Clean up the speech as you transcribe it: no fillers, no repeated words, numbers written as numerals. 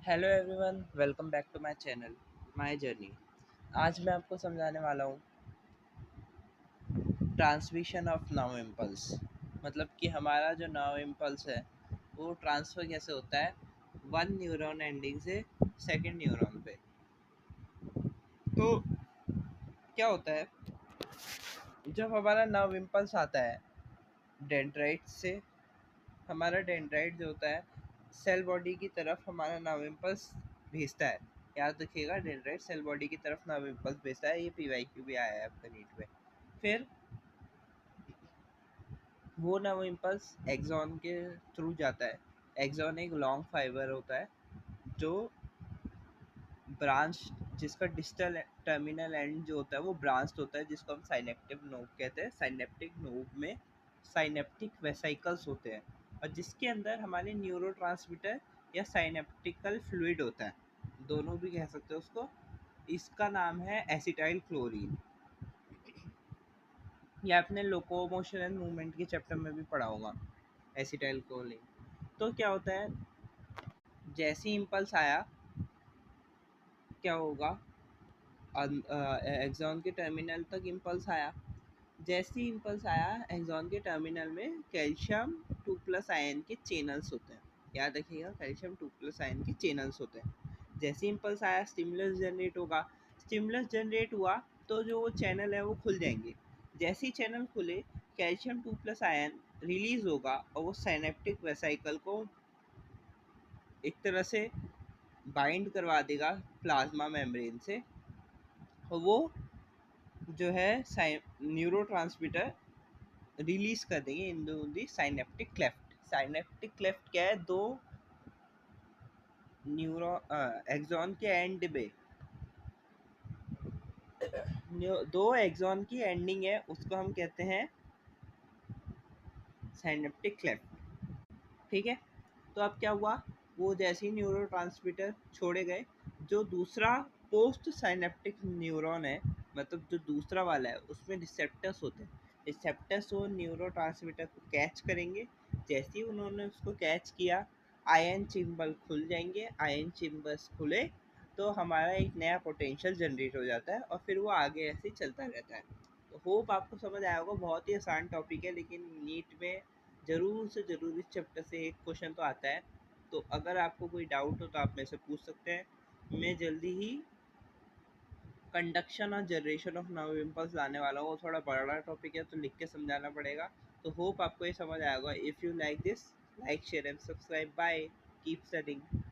Hello everyone, welcome back to my channel my journey. आज मैं आपको समझाने वाला हूँ ट्रांसमिशन ऑफ नाउ इम्पल्स। मतलब कि हमारा जो नाउ इम्पल्स है वो ट्रांसफ़र कैसे होता है वन न्यूरॉन एंडिंग से सेकंड न्यूरॉन पे। तो क्या होता है जब हमारा नाउ इम्पल्स आता है डेंड्राइट से। हमारा डेंड्राइट जो होता है सेल बॉडी की तरफ हमारा नाउ इम्पल्स भेजता है। याद रखिएगा, डेंड्राइट सेल बॉडी की तरफ नाउ इम्पल्स भेजता है। ये पीवाईक्यू भी आया है आपका नीट में। फिर वो नाउ इम्पल्स एक्सॉन के थ्रू जाता है। एक्सॉन एक लॉन्ग फाइबर होता है जो ब्रांच, जिसका डिस्टल टर्मिनल एंड जो होता है वो ब्रांच्ड होता है, जिसको हम साइनेप्टिक नोब कहते हैं। साइनेप्टिक नोब में साइनेप्टिक वेसिकल्स होते हैं और जिसके अंदर हमारे न्यूरोट्रांसमीटर या साइनेप्टिकल फ्लूइड होता है, दोनों भी कह सकते हैं उसको। इसका नाम है एसिटाइल क्लोरीन। ये आपने लोकोमोशन एंड मूवमेंट के चैप्टर में भी पढ़ा होगा, एसिटाइल क्लोरीन। तो क्या होता है, जैसे ही इम्पल्स आया क्या होगा, एक्सॉन के टर्मिनल तक इम्पल्स आया। जैसे ही इम्पल्स आया एक्सॉन के टर्मिनल में कैल्शियम 2+ आयन के चैनल्स होते हैं। याद रखिएगा, कैल्शियम 2+ आयन के चैनल्स होते हैं। जैसे ही इम्पल्स आया स्टिमुलस जनरेट होगा। स्टिमुलस जनरेट हुआ तो जो वो चैनल है वो खुल जाएंगे। जैसे ही चैनल खुले कैल्शियम 2+ आयन रिलीज होगा और वो साइनेप्टिक वेसाइकल को एक तरह से बाइंड करवा देगा प्लाज्मा मेम्ब्रेन से। और वो जो है न्यूरोट्रांसमीटर रिलीज कर देंगे इन दी साइनेप्टिक क्लेफ्ट। साइनेप्टिक क्लेफ्ट क्या है, दो न्यूरो एक्सॉन के एंड पे दो एक्सॉन की एंडिंग है, उसको हम कहते हैं साइनेप्टिक क्लेफ्ट। ठीक है। तो अब क्या हुआ, वो जैसे ही न्यूरोट्रांसमीटर छोड़े गए, जो दूसरा पोस्ट साइनेप्टिक न्यूरॉन है, मतलब जो दूसरा वाला है, उसमें रिसेप्टर्स होते हैं। रिसेप्टर्स वो न्यूरोट्रांसमीटर को कैच करेंगे। जैसे ही उन्होंने उसको कैच किया आयन चेम्बर खुल जाएंगे। आयन चेम्बर्स खुले तो हमारा एक नया पोटेंशियल जनरेट हो जाता है और फिर वो आगे ऐसे ही चलता रहता है। तो होप आपको समझ आया होगा। बहुत ही आसान टॉपिक है, लेकिन नीट में ज़रूर से ज़रूर इस चैप्टर से एक क्वेश्चन तो आता है। तो अगर आपको कोई डाउट हो तो आप मेरे से पूछ सकते हैं। मैं जल्दी ही कंडक्शन और जनरेशन ऑफ नाउ इम्पल्स लाने वाला हूँ। वो थोड़ा बड़ा टॉपिक है तो लिख के समझाना पड़ेगा। तो होप आपको ये समझ आएगा। If you like this, like share and subscribe. Bye, keep studying.